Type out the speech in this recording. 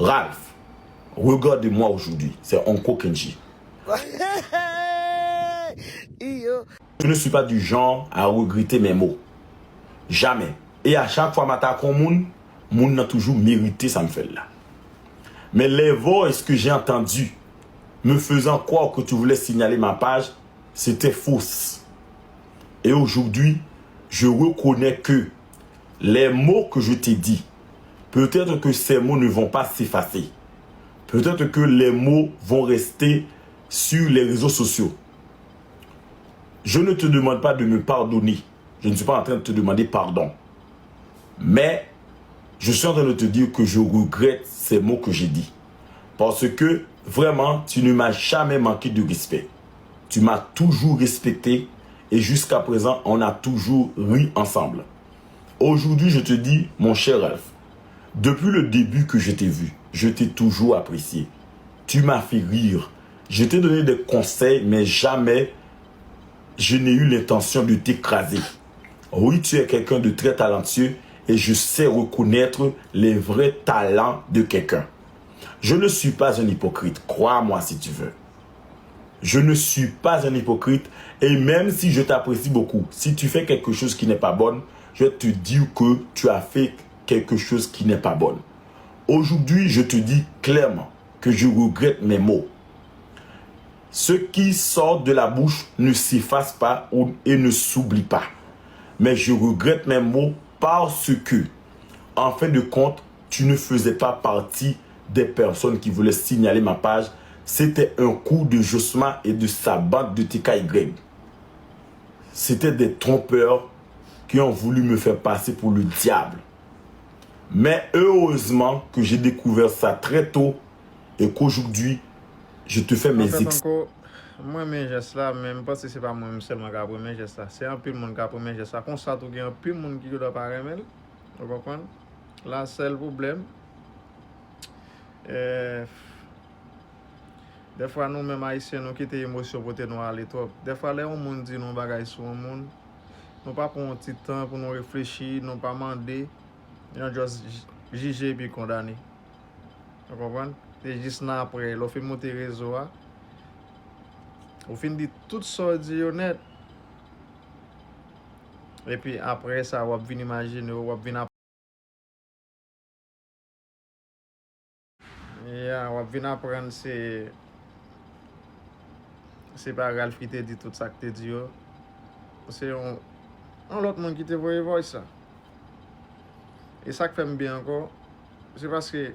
Ralph, regarde-moi aujourd'hui, c'est Onko Kenji. Je ne suis pas du genre à regretter mes mots. Jamais. Et à chaque fois que je moun n'a toujours mérité ça me fait là. Mais les voix que j'ai entendues me faisant croire que tu voulais signaler ma page, c'était fausse. Et aujourd'hui, je reconnais que les mots que je t'ai dit, peut-être que ces mots ne vont pas s'effacer. Peut-être que les mots vont rester sur les réseaux sociaux. Je ne te demande pas de me pardonner. Je ne suis pas en train de te demander pardon. Mais je suis en train de te dire que je regrette ces mots que j'ai dit. Parce que vraiment, tu ne m'as jamais manqué de respect. Tu m'as toujours respecté et jusqu'à présent, on a toujours ri ensemble. Aujourd'hui, je te dis, mon cher Ralph, depuis le début que je t'ai vu, je t'ai toujours apprécié. Tu m'as fait rire. Je t'ai donné des conseils, mais jamais je n'ai eu l'intention de t'écraser. Oui, tu es quelqu'un de très talentueux et je sais reconnaître les vrais talents de quelqu'un. Je ne suis pas un hypocrite, crois-moi si tu veux. Je ne suis pas un hypocrite et même si je t'apprécie beaucoup, si tu fais quelque chose qui n'est pas bon, je vais te dire que tu as fait quelque chose qui n'est pas bon. Aujourd'hui, je te dis clairement que je regrette mes mots. Ce qui sort de la bouche ne s'efface pas et ne s'oublie pas. Mais je regrette mes mots parce que, en fin de compte, tu ne faisais pas partie des personnes qui voulaient signaler ma page. C'était un coup de Josma et de sa bande de TKY. C'était des trompeurs qui ont voulu me faire passer pour le diable. Mais heureusement que j'ai découvert ça très tôt et qu'aujourd'hui, je te fais mes excuses. Moi, mes gestes là, même parce que c'est pas moi seulement qui a pris mes gestes là. C'est un peu le monde qui a pris mes gestes là. Comme ça, il y a un peu de monde qui doit pas remettre. Vous comprenez? Là, c'est le problème. Des fois, nous, même haïtiens, nous quittons l'émotion pour nous aller trop. Des fois, les gens disent nous bagaille sur le monde. Nous pas prendre un petit temps pour nous réfléchir, nous pas demander. Nous juste juger et puis condamner. Vous comprenez? C'est juste après, l'on fait monter le réseau. On finit tout ça dit honnête. Et puis après ça, on va venir imaginer, on va venir apprendre c'est pas Ralph qui te dit tout ça que te dit. C'est un autre monde qui te voit ça. Et ça que fait bien encore, c'est parce que